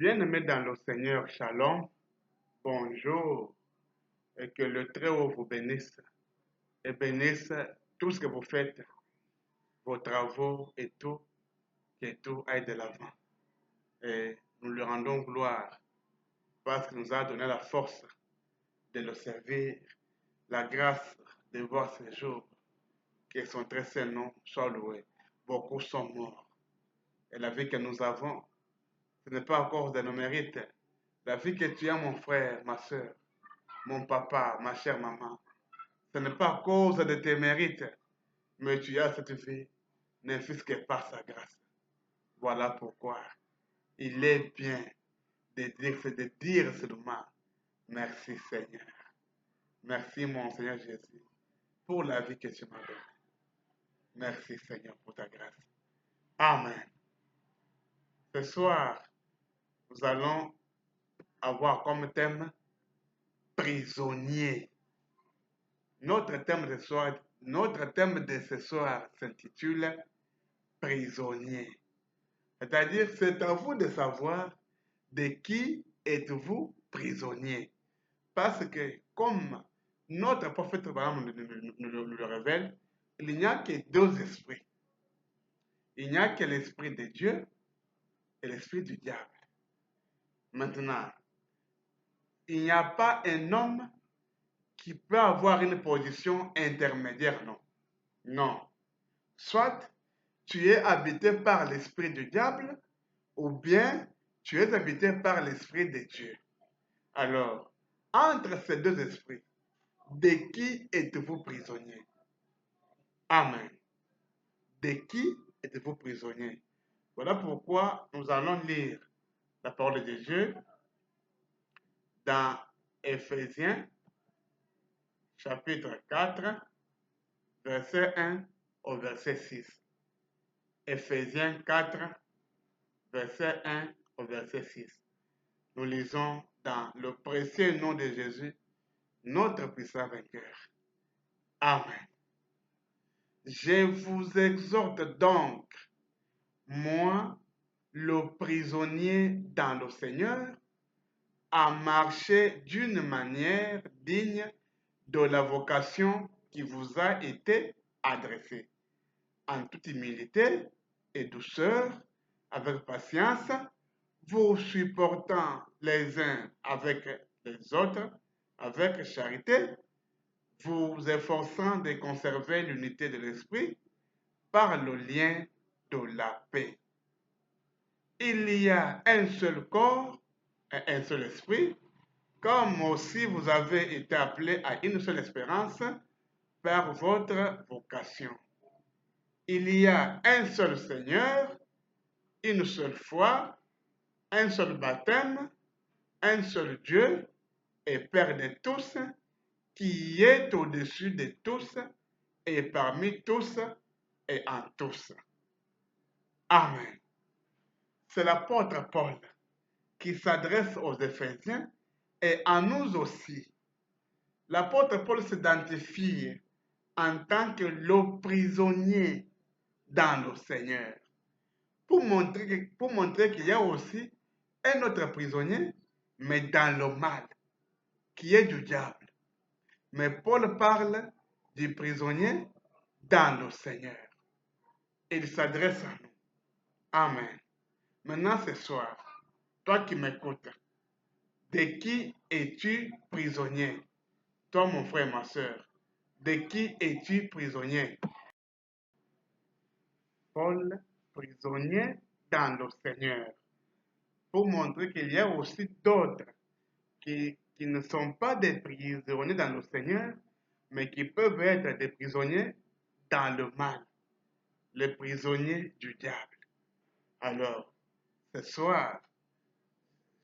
Bien-aimés dans le Seigneur, Shalom, bonjour, et que le Très-Haut vous bénisse et bénisse tout ce que vous faites, vos travaux et tout, que tout aille de l'avant. Et nous lui rendons gloire parce qu'il nous a donné la force de le servir, la grâce de voir ces jours, que son très saint nom soit loué. Beaucoup sont morts. Et la vie que nous avons, ce n'est pas à cause de nos mérites. La vie que tu as, mon frère, ma soeur, mon papa, ma chère maman, ce n'est pas à cause de tes mérites, mais tu as cette vie, ne fût-ce que par sa grâce. Voilà pourquoi il est bien de dire seulement merci Seigneur. Merci mon Seigneur Jésus pour la vie que tu m'as donnée. Merci Seigneur pour ta grâce. Amen. Ce soir, nous allons avoir comme thème prisonnier. Notre thème de ce soir s'intitule prisonnier. C'est-à-dire, c'est à vous de savoir de qui êtes-vous prisonnier. Parce que, comme notre prophète Abraham nous le révèle, il n'y a que deux esprits. Il n'y a que l'esprit de Dieu et l'esprit du diable. Maintenant, il n'y a pas un homme qui peut avoir une position intermédiaire, non. Non. Soit tu es habité par l'esprit du diable, ou bien tu es habité par l'esprit de Dieu. Alors, entre ces deux esprits, de qui êtes-vous prisonnier? Amen. De qui êtes-vous prisonnier? Voilà pourquoi nous allons lire la parole de Dieu dans Éphésiens, chapitre 4, verset 1 au verset 6. Éphésiens 4, verset 1 au verset 6. Nous lisons dans le précieux nom de Jésus, notre puissant vainqueur. Amen. Je vous exhorte donc, moi, le prisonnier dans le Seigneur, à marcher d'une manière digne de la vocation qui vous a été adressée, en toute humilité et douceur, avec patience, vous supportant les uns avec les autres, avec charité, vous efforçant de conserver l'unité de l'esprit par le lien de la paix. Il y a un seul corps et un seul esprit, comme aussi vous avez été appelés à une seule espérance par votre vocation. Il y a un seul Seigneur, une seule foi, un seul baptême, un seul Dieu et Père de tous, qui est au-dessus de tous et parmi tous et en tous. Amen. C'est l'apôtre Paul qui s'adresse aux Éphésiens et à nous aussi. L'apôtre Paul s'identifie en tant que le prisonnier dans le Seigneur pour montrer qu'il y a aussi un autre prisonnier, mais dans le mal, qui est du diable. Mais Paul parle du prisonnier dans le Seigneur. Il s'adresse à nous. Amen. Maintenant, ce soir, toi qui m'écoutes, de qui es-tu prisonnier? Toi, mon frère et ma soeur, de qui es-tu prisonnier? Paul, prisonnier dans le Seigneur, pour montrer qu'il y a aussi d'autres qui ne sont pas des prisonniers dans le Seigneur, mais qui peuvent être des prisonniers dans le mal, les prisonniers du diable. Alors, ce soir,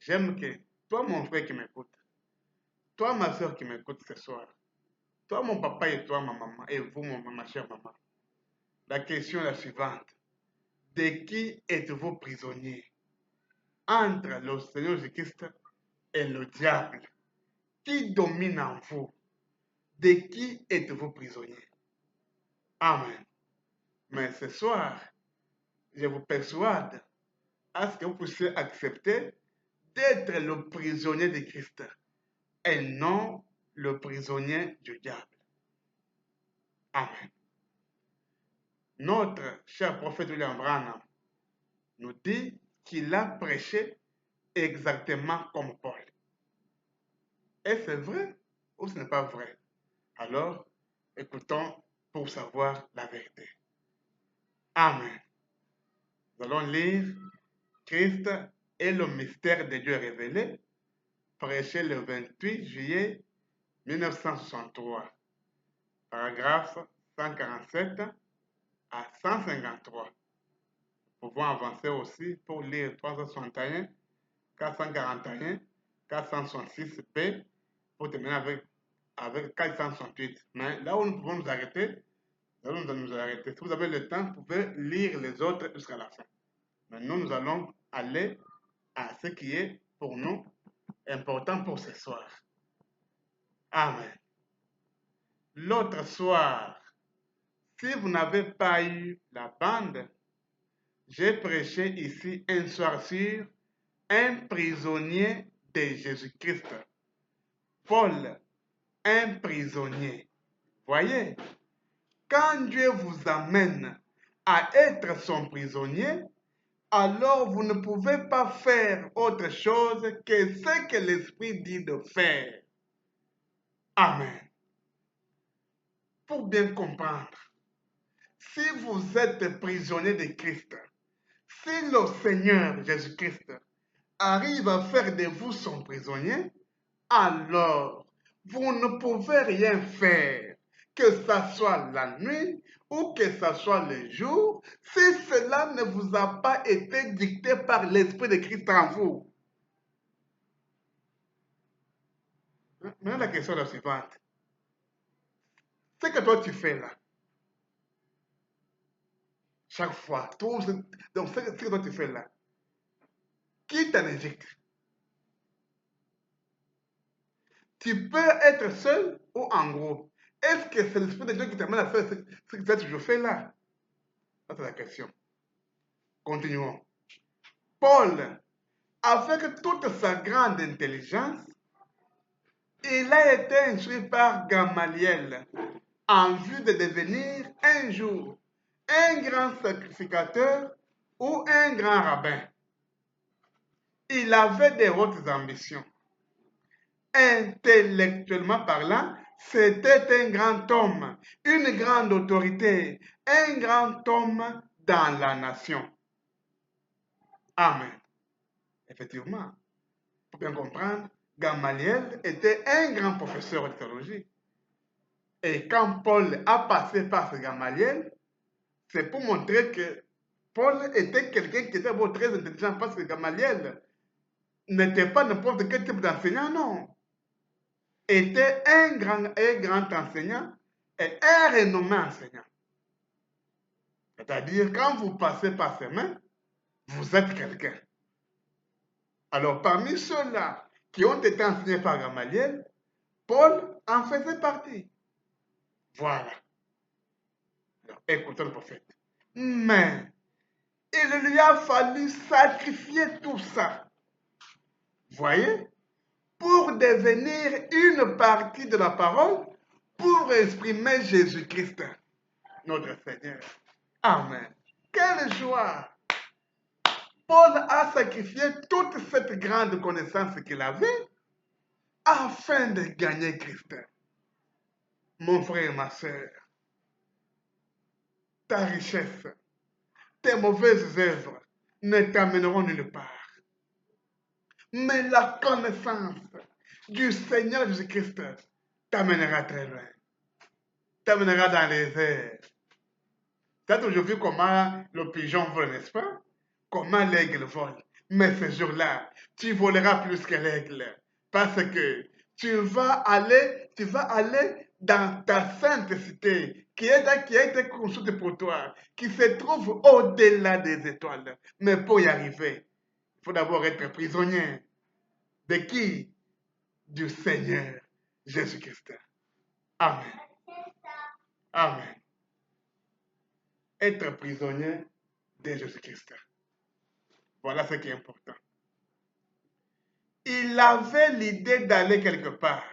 j'aime que toi, mon frère qui m'écoute, toi, ma soeur qui m'écoute ce soir, toi, mon papa et toi, ma maman, et vous, ma chère maman, la question est la suivante. De qui êtes-vous prisonnier? Entre le Seigneur Jésus-Christ et le diable. Qui domine en vous? De qui êtes-vous prisonnier? Amen. Mais ce soir, je vous persuade à ce que vous puissiez accepter d'être le prisonnier de Christ et non le prisonnier du diable. Amen. Notre cher prophète William Branham nous dit qu'il a prêché exactement comme Paul. Est-ce c'est vrai ou ce n'est pas vrai? Alors, écoutons pour savoir la vérité. Amen. Nous allons lire Christ est le mystère de Dieu révélé, prêché le 28 juillet 1963, paragraphe 147 à 153. Nous pouvons avancer aussi pour lire 361, 441, 466b, pour terminer avec 468. Mais là où nous pouvons nous arrêter, nous allons nous arrêter. Si vous avez le temps, vous pouvez lire les autres jusqu'à la fin. Maintenant, nous allons aller à ce qui est pour nous important pour ce soir. Amen. L'autre soir, si vous n'avez pas eu la bande, j'ai prêché ici un soir sur un prisonnier de Jésus-Christ. Paul, un prisonnier. Voyez, quand Dieu vous amène à être son prisonnier, alors vous ne pouvez pas faire autre chose que ce que l'Esprit dit de faire. Amen. Pour bien comprendre, si vous êtes prisonnier de Christ, si le Seigneur Jésus-Christ arrive à faire de vous son prisonnier, alors vous ne pouvez rien faire, que ce soit la nuit ou que ce soit le jour, si cela ne vous a pas été dicté par l'Esprit de Christ en vous. Maintenant, la question est la suivante. Ce que toi tu fais là, chaque fois, donc ce que toi tu fais là, qui t'en éjecte? Tu peux être seul ou en groupe. Est-ce que c'est l'Esprit de Dieu qui t'amène à faire ce que tu as toujours fait là? Ça, c'est la question. Continuons. Paul, avec toute sa grande intelligence, il a été instruit par Gamaliel en vue de devenir un jour un grand sacrificateur ou un grand rabbin. Il avait de hautes ambitions. Intellectuellement parlant, c'était un grand homme, une grande autorité, un grand homme dans la nation. Amen. Effectivement, pour bien comprendre, Gamaliel était un grand professeur de théologie. Et quand Paul a passé par ce Gamaliel, c'est pour montrer que Paul était quelqu'un qui était très intelligent parce que Gamaliel n'était pas n'importe quel type d'enseignant, non. Était un grand enseignant et un renommé enseignant. C'est-à-dire, quand vous passez par ses mains, vous êtes quelqu'un. Alors, parmi ceux-là qui ont été enseignés par Gamaliel, Paul en faisait partie. Voilà. Alors, écoutons le prophète. Mais il lui a fallu sacrifier tout ça. Voyez? Pour devenir une partie de la parole, pour exprimer Jésus-Christ, notre Seigneur. Amen. Quelle joie! Paul a sacrifié toute cette grande connaissance qu'il avait afin de gagner Christ. Mon frère et ma soeur, ta richesse, tes mauvaises œuvres ne t'amèneront nulle part. Mais la connaissance du Seigneur Jésus-Christ t'amènera très loin. T'amènera dans les airs. Tu as toujours vu comment le pigeon vole, n'est-ce pas? Comment l'aigle vole. Mais ce jour-là, tu voleras plus que l'aigle. Parce que tu vas aller dans ta sainte cité qui a été construite pour toi, qui se trouve au-delà des étoiles. Mais pour y arriver, il faut d'abord être prisonnier. De qui? Du Seigneur Jésus-Christ. Amen. Amen. Être prisonnier de Jésus-Christ. Voilà ce qui est important. il avait l'idée d'aller quelque part.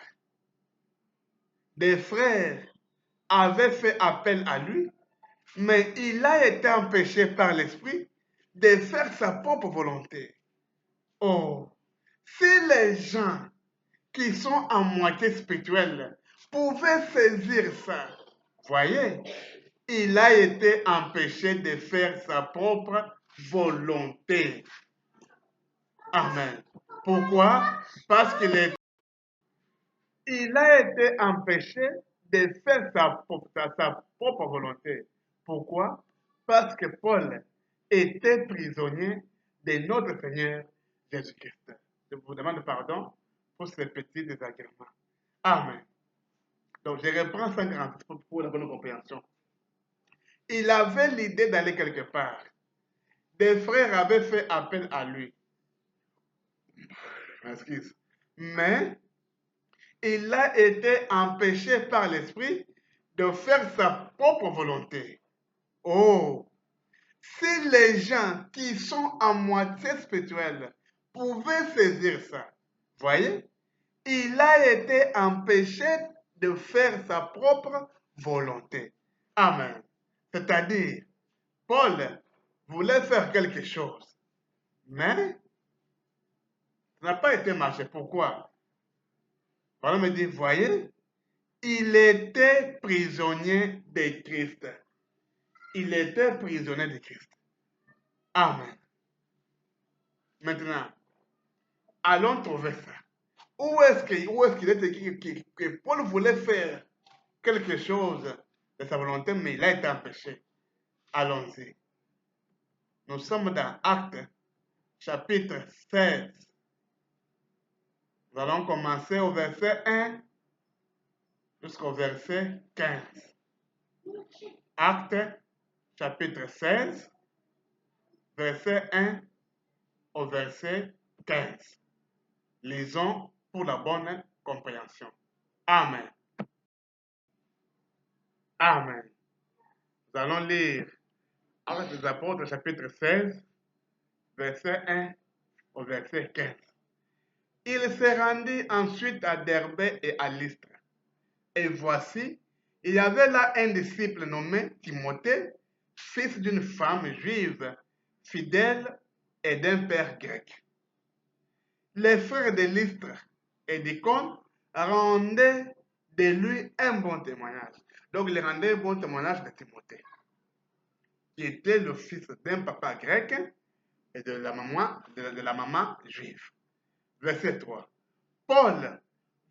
Des frères avaient fait appel à lui, mais il a été empêché par l'Esprit de faire sa propre volonté. Oh, si les gens qui sont en moitié spirituels pouvaient saisir ça, voyez, il a été empêché de faire sa propre volonté. Amen. Pourquoi? Parce qu'il a été empêché de faire sa propre volonté. Pourquoi? Parce que Paul était prisonnier de notre Seigneur Jésus-Christ. Je vous demande pardon pour ces petits désagréments. Amen. Donc, je reprends 146 pour la bonne compréhension. Il avait l'idée d'aller quelque part. Des frères avaient fait appel à lui. Excuse. Mais il a été empêché par l'Esprit de faire sa propre volonté. Oh, si les gens qui sont en moitié spirituelle pouvaient saisir ça, voyez, il a été empêché de faire sa propre volonté. Amen. C'est-à-dire, Paul voulait faire quelque chose, mais ça n'a pas été marché. Pourquoi? Paul me dit, voyez, il était prisonnier de Christ. Il était prisonnier de Christ. Amen. Maintenant, allons trouver ça. Où est-ce qu'il est écrit que Paul voulait faire quelque chose de sa volonté, mais il a été empêché? Allons-y. Nous sommes dans Actes, chapitre 16. Nous allons commencer au verset 1 jusqu'au verset 15. Actes, chapitre 16, verset 1 au verset 15. Lisons pour la bonne compréhension. Amen. Amen. Nous allons lire Actes des Apôtres, chapitre 16, verset 1 au verset 15. Il se rendit ensuite à Derbe et à Lystre. Et voici, il y avait là un disciple nommé Timothée, fils d'une femme juive, fidèle et d'un père grec. Les frères de Lystre et d'Icône rendaient de lui un bon témoignage. Donc, il rendait un bon témoignage de Timothée, qui était le fils d'un papa grec et de la maman juive. Verset 3. Paul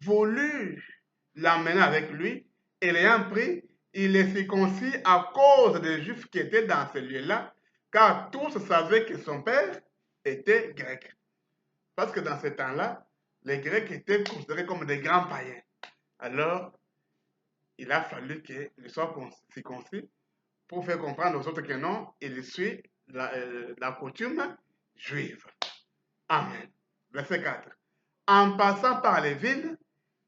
voulut l'emmener avec lui et l'ayant pris, il les circoncit à cause des Juifs qui étaient dans ce lieu-là, car tous savaient que son père était grec. Parce que dans ce temps-là, les Grecs étaient considérés comme des grands païens. Alors, il a fallu qu'ils soient circoncis pour faire comprendre aux autres que non, il suit la coutume juive. Amen. Verset 4. En passant par les villes,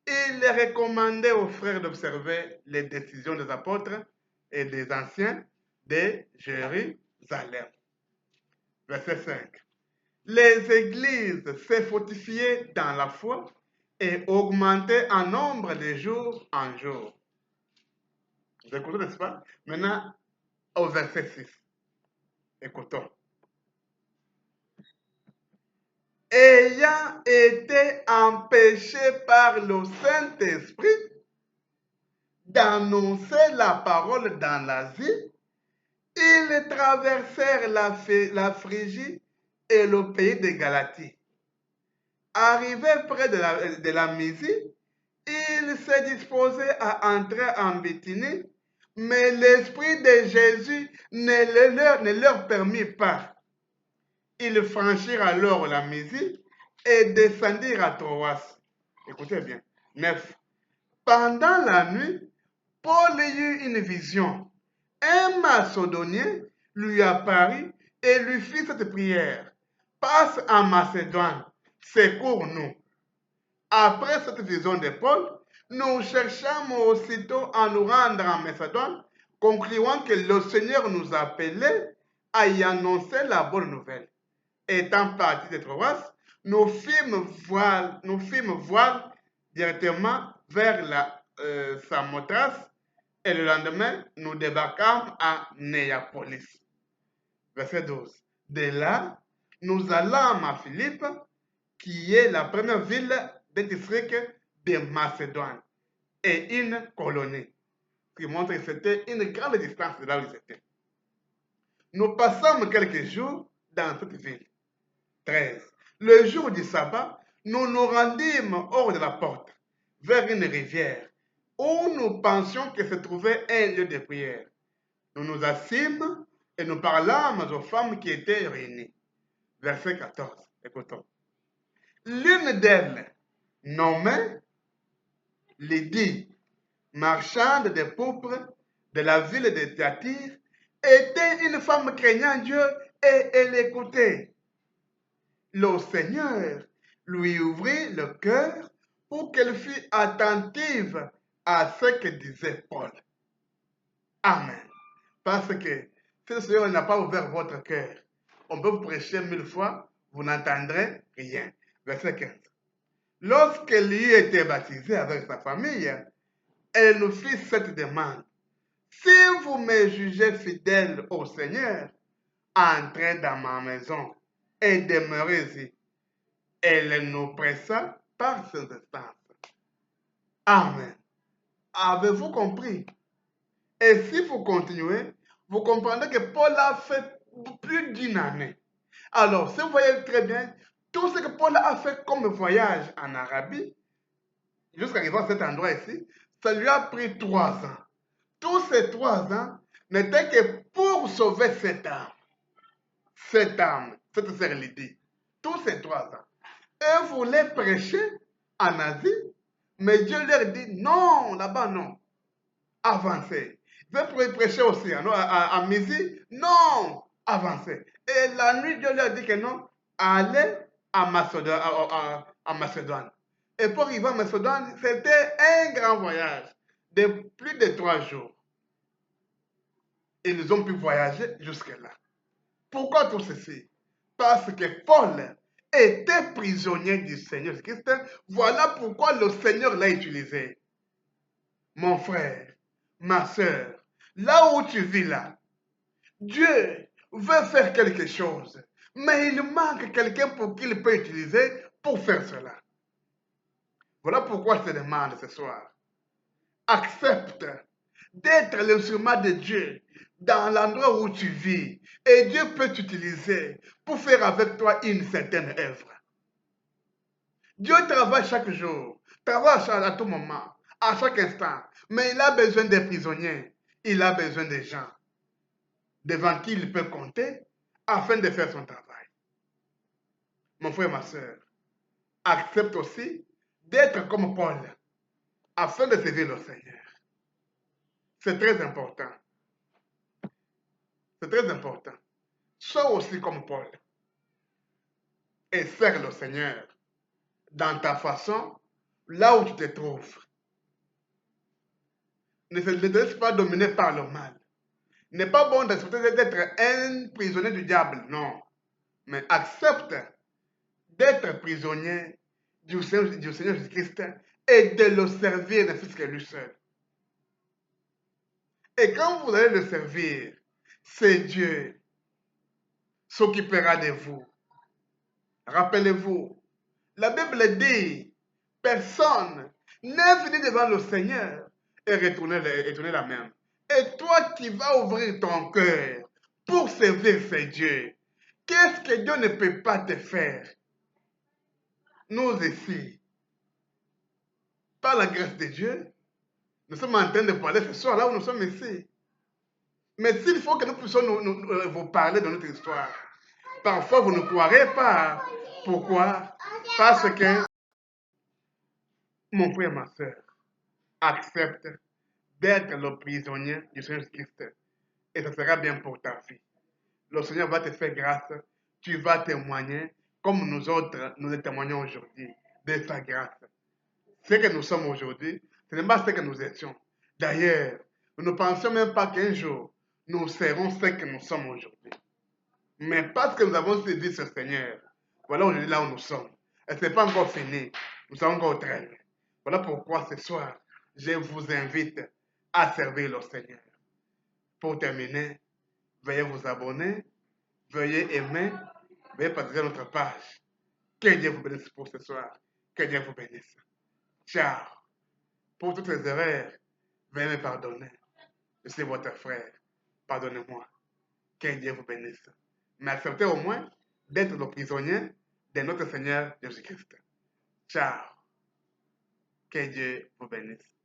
il recommandait aux frères d'observer les décisions des apôtres et des anciens de Jérusalem. Verset 5. Les églises se fortifiaient dans la foi et augmentaient en nombre de jour en jour. Vous écoutez, n'est-ce pas? Maintenant, au verset 6. Écoutons. Ayant été empêché par le Saint-Esprit d'annoncer la parole dans l'Asie, ils traversèrent la Phrygie et le pays de Galatie. Arrivés près de la Mysie, ils se disposaient à entrer en Bithynie, mais l'Esprit de Jésus ne leur permit pas. Ils franchirent alors la Mysie et descendirent à Troas. Écoutez bien. 9. Pendant la nuit, Paul eut une vision. Un macédonien lui apparut et lui fit cette prière. Passe en Macédoine, secours-nous. Après cette vision de Paul, nous cherchâmes aussitôt à nous rendre en Macédoine, concluant que le Seigneur nous appelait à y annoncer la bonne nouvelle. Étant partis de Troas, nous fîmes voile directement vers Samothrace et le lendemain, nous débarquâmes à Néapolis. Verset 12. De là, nous allâmes à Philippe, qui est la première ville des districts de Macédoine et une colonie, ce qui montre que c'était une grande distance de là où ils étaient. Nous passâmes quelques jours dans cette ville. 13. Le jour du sabbat, nous nous rendîmes hors de la porte, vers une rivière, où nous pensions que se trouvait un lieu de prière. Nous nous assîmes et nous parlâmes aux femmes qui étaient réunies. Verset 14. Écoutons. L'une d'elles, nommée Lydie, marchande de pourpre de la ville de Thyatire, était une femme craignant Dieu et elle écoutait. Le Seigneur lui ouvrit le cœur pour qu'elle fût attentive à ce que disait Paul. Amen. Parce que si le Seigneur n'a pas ouvert votre cœur, on peut vous prêcher 1000 fois, vous n'entendrez rien. Verset 15. Lorsqu'elle y était baptisée avec sa famille, elle nous fit cette demande. Si vous me jugez fidèle au Seigneur, entrez dans ma maison et demeurez-y. Elle nous pressa par ses instances. Amen. Avez-vous compris? Et si vous continuez, vous comprendrez que Paul a fait plus d'une année. Alors, si vous voyez très bien, tout ce que Paul a fait comme voyage en Arabie, jusqu'à arriver à cet endroit ici, ça lui a pris 3 ans. Tous ces 3 ans n'étaient que pour sauver cette âme. Cette sœur Lydie. Tous ces 3 ans. Eux voulaient prêcher en Asie, mais Dieu leur dit non, là-bas non. Avancez. Ils veulent prêcher aussi à Misi, non, avancez. Et la nuit, Dieu leur dit que non, allez à Macédoine. Et pour arriver à Macédoine, c'était un grand voyage de plus de 3 jours. Ils ont pu voyager jusque-là. Pourquoi tout ceci? Parce que Paul était prisonnier du Seigneur Jésus-Christ. Voilà pourquoi le Seigneur l'a utilisé. Mon frère, ma soeur, là où tu vis là, Dieu veut faire quelque chose, mais il manque quelqu'un pour qu'il peut utiliser pour faire cela. Voilà pourquoi je te demande ce soir. Accepte d'être l'instrument de Dieu dans l'endroit où tu vis et Dieu peut t'utiliser pour faire avec toi une certaine œuvre. Dieu travaille chaque jour, travaille à tout moment, à chaque instant, mais il a besoin des prisonniers, il a besoin des gens devant qui il peut compter afin de faire son travail. Mon frère et ma soeur, accepte aussi d'être comme Paul afin de servir le Seigneur. C'est très important. C'est très important. Sois aussi comme Paul et sers le Seigneur dans ta façon, là où tu te trouves. Ne te laisse pas dominer par le mal. Il n'est pas bon d'accepter d'être un prisonnier du diable, non. Mais accepte d'être prisonnier du Seigneur Jésus-Christ et de le servir ne fût-ce que lui seul. Et quand vous allez le servir, c'est Dieu s'occupera de vous. Rappelez-vous, la Bible dit, personne n'est venu devant le Seigneur et retourner la main. Et toi qui vas ouvrir ton cœur pour servir ce Dieu, qu'est-ce que Dieu ne peut pas te faire? Nous ici, par la grâce de Dieu, nous sommes en train de parler ce soir là où nous sommes ici. Mais s'il faut que nous puissions vous parler de notre histoire, parfois vous ne croirez pas. Pourquoi? Parce que, mon frère et ma soeur, accepte d'être le prisonnier du Seigneur Jésus-Christ. Et ça sera bien pour ta vie. Le Seigneur va te faire grâce. Tu vas témoigner comme nous autres, nous le témoignons aujourd'hui de sa grâce. Ce que nous sommes aujourd'hui, ce n'est pas ce que nous étions. D'ailleurs, nous ne pensions même pas qu'un jour, nous serons ce que nous sommes aujourd'hui. Mais parce que nous avons saisi ce Seigneur, voilà aujourd'hui là où nous sommes. Et ce n'est pas encore fini. Nous sommes encore très loin. Voilà pourquoi ce soir, je vous invite à servir le Seigneur. Pour terminer, veuillez vous abonner, veuillez aimer, veuillez partager notre page. Que Dieu vous bénisse pour ce soir. Que Dieu vous bénisse. Ciao. Pour toutes les erreurs, veuillez me pardonner. Je suis votre frère. Pardonnez-moi. Que Dieu vous bénisse. Mais acceptez au moins d'être le prisonnier de notre Seigneur Jésus-Christ. Ciao. Que Dieu vous bénisse.